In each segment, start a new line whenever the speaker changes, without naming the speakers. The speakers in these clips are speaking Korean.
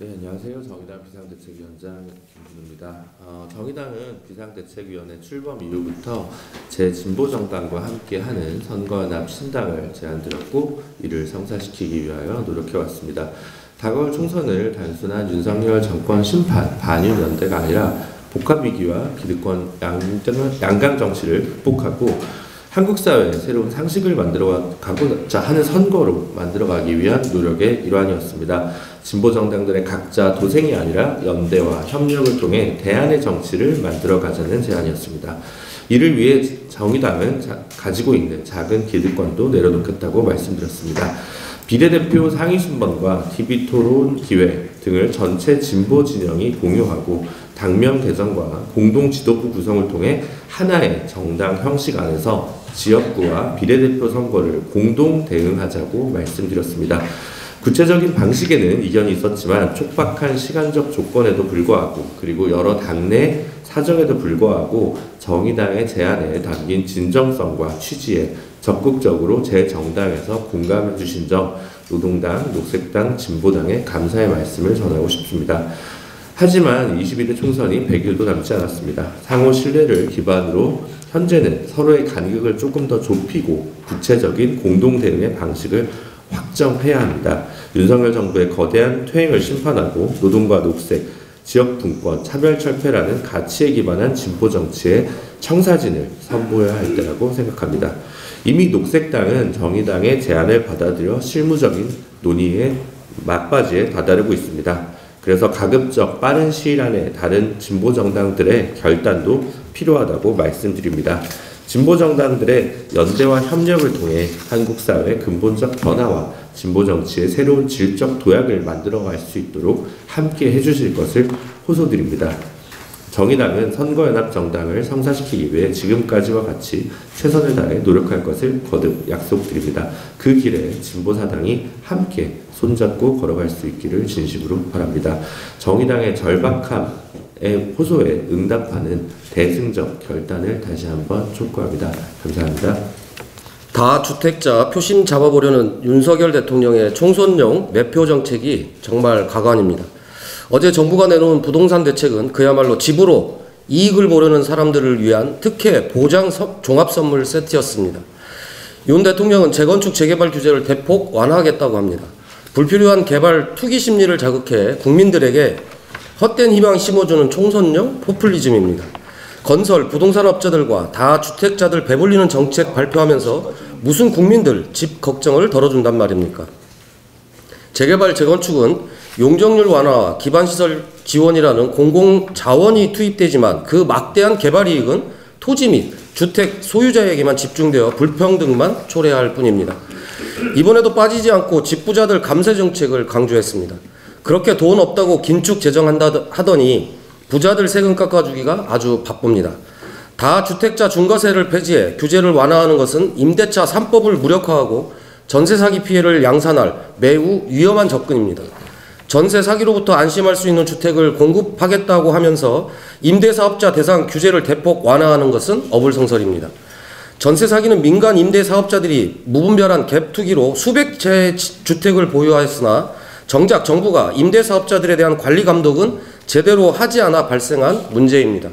네, 안녕하세요. 정의당 비상대책위원장 김준우입니다. 정의당은 비상대책위원회 출범 이후부터 제진보정당과 함께하는 선거연합 신당을 제안드렸고 이를 성사시키기 위하여 노력해왔습니다. 다가올 총선을 단순한 윤석열 정권 심판, 반윤 연대가 아니라 복합위기와 기득권 양강 정치를 극복하고 한국 사회에 새로운 상식을 만들어가고자 하는 선거로 만들어가기 위한 노력의 일환이었습니다. 진보 정당들의 각자 도생이 아니라 연대와 협력을 통해 대안의 정치를 만들어가자는 제안이었습니다. 이를 위해 정의당은 가지고 있는 작은 기득권도 내려놓겠다고 말씀드렸습니다. 비례대표 상위 순번과 TV토론 기회 등을 전체 진보 진영이 공유하고 당명 개정과 공동 지도부 구성을 통해 하나의 정당 형식 안에서 지역구와 비례대표 선거를 공동 대응하자고 말씀드렸습니다. 구체적인 방식에는 이견이 있었지만 촉박한 시간적 조건에도 불구하고 그리고 여러 당내 사정에도 불구하고 정의당의 제안에 담긴 진정성과 취지에 적극적으로 제 정당에서 공감해 주신 점 노동당, 녹색당, 진보당에 감사의 말씀을 전하고 싶습니다. 하지만 22대 총선이 100일도 남지 않았습니다. 상호 신뢰를 기반으로 현재는 서로의 간격을 조금 더 좁히고 구체적인 공동 대응의 방식을 확정해야 합니다. 윤석열 정부의 거대한 퇴행을 심판하고 노동과 녹색, 지역 분권, 차별철폐라는 가치에 기반한 진보 정치의 청사진을 선보여야 할 때라고 생각합니다. 이미 녹색당은 정의당의 제안을 받아들여 실무적인 논의의 막바지에 다다르고 있습니다. 그래서 가급적 빠른 시일 안에 다른 진보 정당들의 결단도 필요하다고 말씀드립니다. 진보 정당들의 연대와 협력을 통해 한국 사회의 근본적 변화와 진보 정치의 새로운 질적 도약을 만들어갈 수 있도록 함께 해주실 것을 호소드립니다. 정의당은 선거연합 정당을 성사시키기 위해 지금까지와 같이 최선을 다해 노력할 것을 거듭 약속드립니다. 그 길에 진보사당이 함께 손잡고 걸어갈 수 있기를 진심으로 바랍니다. 정의당의 절박함의 호소에 응답하는 대승적 결단을 다시 한번 촉구합니다. 감사합니다.
다주택자 표심 잡아보려는 윤석열 대통령의 총선용 매표 정책이 정말 가관입니다. 어제 정부가 내놓은 부동산 대책은 그야말로 집으로 이익을 보려는 사람들을 위한 특혜 보장 종합선물 세트였습니다. 윤 대통령은 재건축 재개발 규제를 대폭 완화하겠다고 합니다. 불필요한 개발 투기 심리를 자극해 국민들에게 헛된 희망 심어주는 총선용 포퓰리즘입니다. 건설, 부동산 업자들과 다주택자들 배불리는 정책 발표하면서 무슨 국민들 집 걱정을 덜어준단 말입니까? 재개발, 재건축은 용적률 완화와 기반시설 지원이라는 공공자원이 투입되지만 그 막대한 개발이익은 토지 및 주택 소유자에게만 집중되어 불평등만 초래할 뿐입니다. 이번에도 빠지지 않고 집부자들 감세 정책을 강조했습니다. 그렇게 돈 없다고 긴축 재정한다 하더니 부자들 세금 깎아주기가 아주 바쁩니다. 다주택자 중과세를 폐지해 규제를 완화하는 것은 임대차 3법을 무력화하고 전세 사기 피해를 양산할 매우 위험한 접근입니다. 전세 사기로부터 안심할 수 있는 주택을 공급하겠다고 하면서 임대사업자 대상 규제를 대폭 완화하는 것은 어불성설입니다. 전세 사기는 민간 임대사업자들이 무분별한 갭 투기로 수백 채의 주택을 보유하였으나 정작 정부가 임대사업자들에 대한 관리 감독은 제대로 하지 않아 발생한 문제입니다.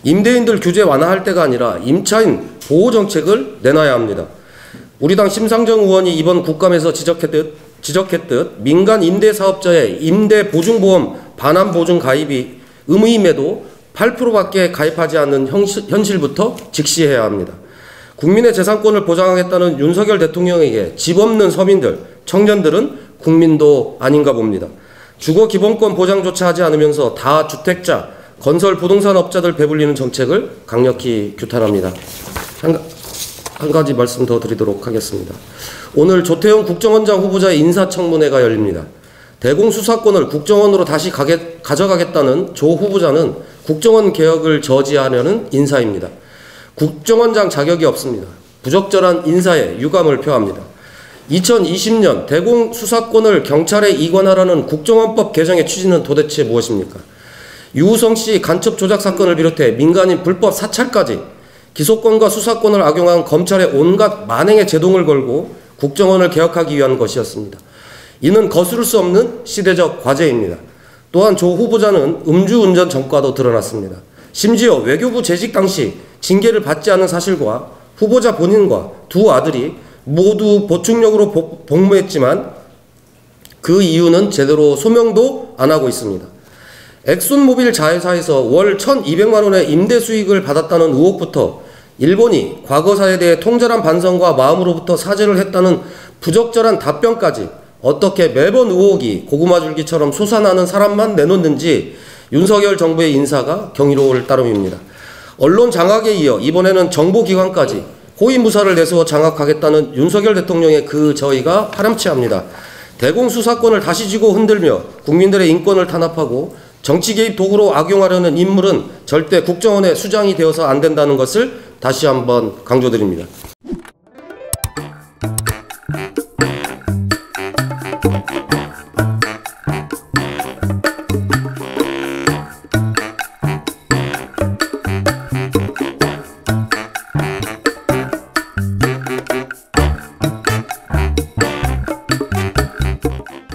임대인들 규제 완화할 때가 아니라 임차인 보호 정책을 내놔야 합니다. 우리 당 심상정 의원이 이번 국감에서 지적했듯 민간 임대사업자의 임대보증보험 반환보증 가입이 의무임에도 8%밖에 가입하지 않는 현실부터 직시해야 합니다. 국민의 재산권을 보장하겠다는 윤석열 대통령에게 집 없는 서민들, 청년들은 국민도 아닌가 봅니다. 주거기본권 보장조차 하지 않으면서 다주택자, 건설 부동산 업자들 배불리는 정책을 강력히 규탄합니다. 한 가지 말씀 더 드리도록 하겠습니다. 오늘 조태용 국정원장 후보자의 인사청문회가 열립니다. 대공수사권을 국정원으로 다시 가져가겠다는 조 후보자는 국정원 개혁을 저지하려는 인사입니다. 국정원장 자격이 없습니다. 부적절한 인사에 유감을 표합니다. 2020년 대공수사권을 경찰에 이관하라는 국정원법 개정의 취지는 도대체 무엇입니까? 유우성 씨 간첩 조작 사건을 비롯해 민간인 불법 사찰까지 기소권과 수사권을 악용한 검찰의 온갖 만행에 제동을 걸고 국정원을 개혁하기 위한 것이었습니다. 이는 거스를 수 없는 시대적 과제입니다. 또한 조 후보자는 음주운전 전과도 드러났습니다. 심지어 외교부 재직 당시 징계를 받지 않은 사실과 후보자 본인과 두 아들이 모두 보충력으로 복무했지만 그 이유는 제대로 소명도 안 하고 있습니다. 엑손모빌 자회사에서 월 1,200만 원의 임대 수익을 받았다는 의혹부터 일본이 과거사에 대해 통절한 반성과 마음으로부터 사죄를 했다는 부적절한 답변까지 어떻게 매번 의혹이 고구마줄기처럼 솟아나는 사람만 내놓는지 윤석열 정부의 인사가 경이로울 따름입니다. 언론 장악에 이어 이번에는 정보기관까지 호위무사를 내세워 장악하겠다는 윤석열 대통령의 그 저희가 파렴치합니다. 대공수사권을 다시 쥐고 흔들며 국민들의 인권을 탄압하고 정치 개입 도구로 악용하려는 인물은 절대 국정원의 수장이 되어서 안 된다는 것을 다시 한번 강조드립니다.